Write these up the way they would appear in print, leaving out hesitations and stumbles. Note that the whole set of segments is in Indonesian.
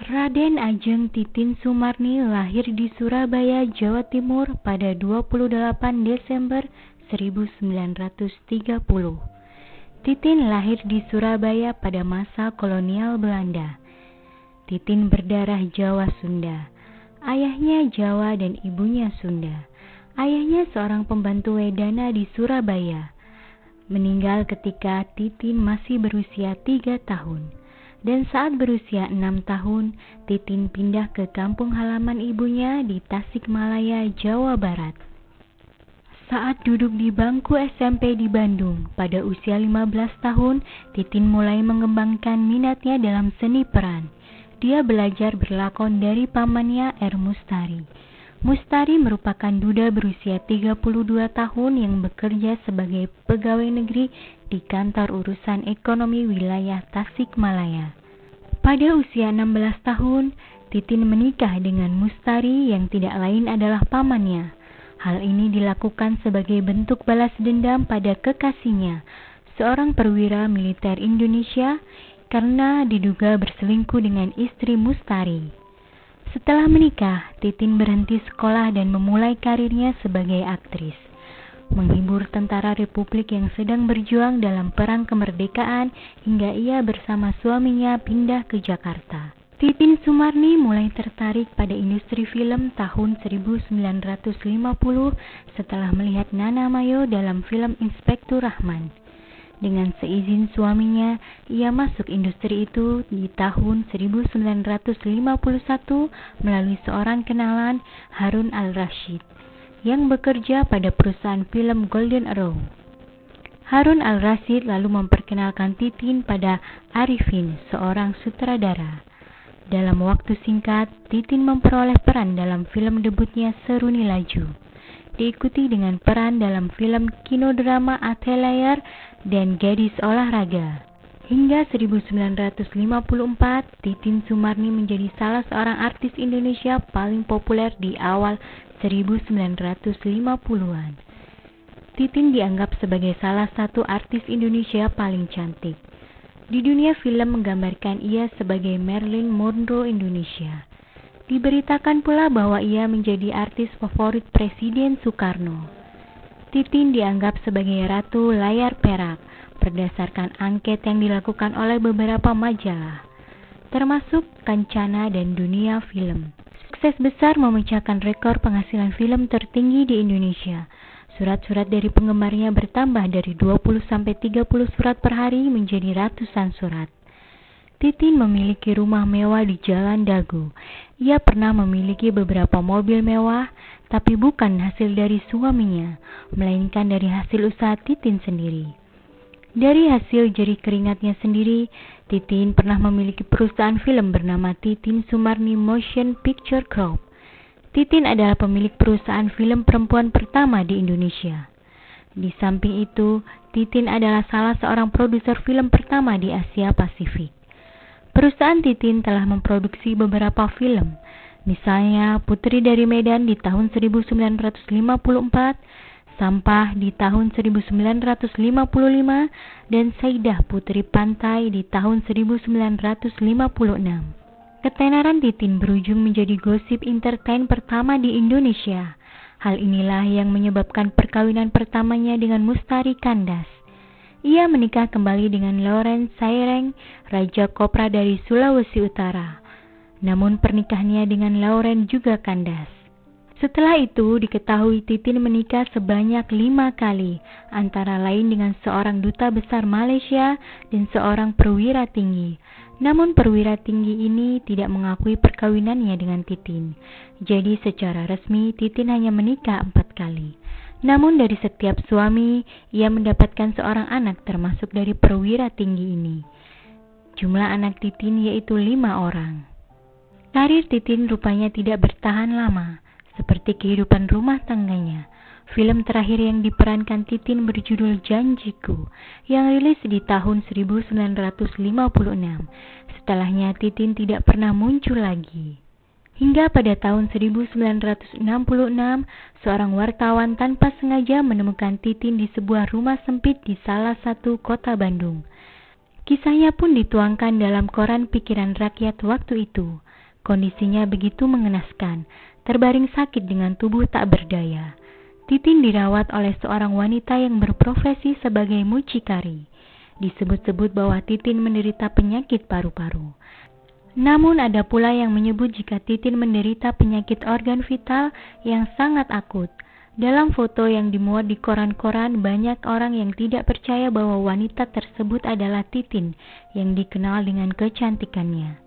Raden Ajeng Titin Sumarni lahir di Surabaya, Jawa Timur pada 28 Desember 1930. Titin lahir di Surabaya pada masa kolonial Belanda. Titin berdarah Jawa Sunda. Ayahnya Jawa dan ibunya Sunda. Ayahnya seorang pembantu wedana di Surabaya. Meninggal ketika Titin masih berusia 3 tahun. Dan saat berusia 6 tahun, Titin pindah ke kampung halaman ibunya di Tasikmalaya, Jawa Barat. Saat duduk di bangku SMP di Bandung, pada usia 15 tahun, Titin mulai mengembangkan minatnya dalam seni peran. Dia belajar berlakon dari pamannya R. Mustari. Mustari merupakan duda berusia 32 tahun yang bekerja sebagai pegawai negeri di kantor urusan ekonomi wilayah Tasikmalaya. Pada usia 16 tahun, Titin menikah dengan Mustari yang tidak lain adalah pamannya. Hal ini dilakukan sebagai bentuk balas dendam pada kekasihnya, seorang perwira militer Indonesia, karena diduga berselingkuh dengan istri Mustari. Setelah menikah, Titin berhenti sekolah dan memulai karirnya sebagai aktris, menghibur tentara Republik yang sedang berjuang dalam perang kemerdekaan hingga ia bersama suaminya pindah ke Jakarta. Titin Sumarni mulai tertarik pada industri film tahun 1950 setelah melihat Nana Mayo dalam film Inspektur Rahman. Dengan seizin suaminya, ia masuk industri itu di tahun 1951 melalui seorang kenalan, Harun Al-Rashid, yang bekerja pada perusahaan film Golden Arrow. Harun Al-Rashid lalu memperkenalkan Titin pada Arifin, seorang sutradara. Dalam waktu singkat, Titin memperoleh peran dalam film debutnya Seruni Laju, diikuti dengan peran dalam film kinodrama Atelier dan Gadis Olahraga. Hingga 1954, Titin Sumarni menjadi salah seorang artis Indonesia paling populer di awal 1950-an. Titin dianggap sebagai salah satu artis Indonesia paling cantik. Di dunia film menggambarkan ia sebagai Marilyn Monroe Indonesia. Diberitakan pula bahwa ia menjadi artis favorit Presiden Soekarno. Titin dianggap sebagai ratu layar perak berdasarkan angket yang dilakukan oleh beberapa majalah, termasuk Kancana dan Dunia Film. Sukses besar memecahkan rekor penghasilan film tertinggi di Indonesia. Surat-surat dari penggemarnya bertambah dari 20-30 surat per hari menjadi ratusan surat. Titin memiliki rumah mewah di Jalan Dago. Ia pernah memiliki beberapa mobil mewah, tapi bukan hasil dari suaminya, melainkan dari hasil usaha Titin sendiri. Dari hasil jerih keringatnya sendiri, Titin pernah memiliki perusahaan film bernama Titin Sumarni Motion Picture Group. Titin adalah pemilik perusahaan film perempuan pertama di Indonesia. Di samping itu, Titin adalah salah seorang produser film pertama di Asia Pasifik. Perusahaan Titin telah memproduksi beberapa film, misalnya Putri dari Medan di tahun 1954, Sampah di tahun 1955, dan Saidah Putri Pantai di tahun 1956. Ketenaran Titin berujung menjadi gosip entertain pertama di Indonesia. Hal inilah yang menyebabkan perkawinan pertamanya dengan Mustari Kandas. Ia menikah kembali dengan Loren Saireng, Raja Kopra dari Sulawesi Utara. Namun pernikahannya dengan Loren juga kandas. Setelah itu diketahui Titin menikah sebanyak 5 kali, antara lain dengan seorang duta besar Malaysia dan seorang perwira tinggi. Namun perwira tinggi ini tidak mengakui perkawinannya dengan Titin. Jadi secara resmi Titin hanya menikah 4 kali. Namun dari setiap suami, ia mendapatkan seorang anak termasuk dari perwira tinggi ini. Jumlah anak Titin yaitu 5 orang. Karir Titin rupanya tidak bertahan lama, seperti kehidupan rumah tangganya. Film terakhir yang diperankan Titin berjudul Janjiku, yang rilis di tahun 1956. Setelahnya Titin tidak pernah muncul lagi. Hingga pada tahun 1966, seorang wartawan tanpa sengaja menemukan Titin di sebuah rumah sempit di salah satu kota Bandung. Kisahnya pun dituangkan dalam koran Pikiran Rakyat waktu itu. Kondisinya begitu mengenaskan, terbaring sakit dengan tubuh tak berdaya. Titin dirawat oleh seorang wanita yang berprofesi sebagai mucikari. Disebut-sebut bahwa Titin menderita penyakit paru-paru. Namun ada pula yang menyebut jika Titin menderita penyakit organ vital yang sangat akut. Dalam foto yang dimuat di koran-koran, banyak orang yang tidak percaya bahwa wanita tersebut adalah Titin yang dikenal dengan kecantikannya.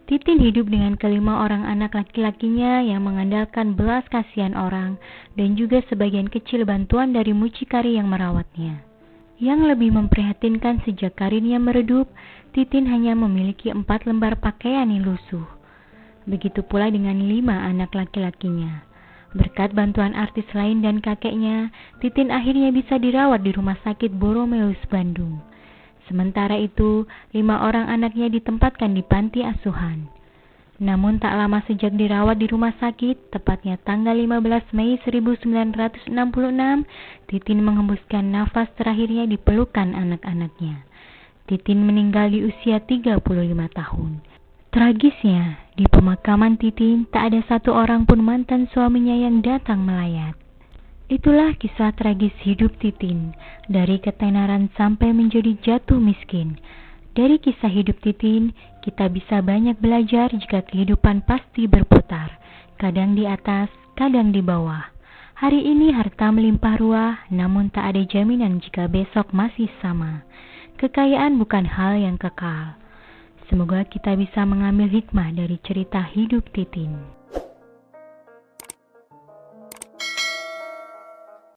Titin hidup dengan kelima orang anak laki-lakinya yang mengandalkan belas kasihan orang dan juga sebagian kecil bantuan dari mucikari yang merawatnya. Yang lebih memprihatinkan sejak karirnya meredup, Titin hanya memiliki 4 lembar pakaian yang lusuh. Begitu pula dengan 5 anak laki-lakinya. Berkat bantuan artis lain dan kakeknya, Titin akhirnya bisa dirawat di Rumah Sakit Boromeus, Bandung. Sementara itu, 5 orang anaknya ditempatkan di panti asuhan. Namun tak lama sejak dirawat di rumah sakit, tepatnya tanggal 15 Mei 1966, Titin menghembuskan nafas terakhirnya di pelukan anak-anaknya. Titin meninggal di usia 35 tahun. Tragisnya, di pemakaman Titin tak ada satu orang pun mantan suaminya yang datang melayat. Itulah kisah tragis hidup Titin, dari ketenaran sampai menjadi jatuh miskin. Dari kisah hidup Titin, kita bisa banyak belajar jika kehidupan pasti berputar, kadang di atas, kadang di bawah. Hari ini harta melimpah ruah, namun tak ada jaminan jika besok masih sama. Kekayaan bukan hal yang kekal. Semoga kita bisa mengambil hikmah dari cerita hidup Titin.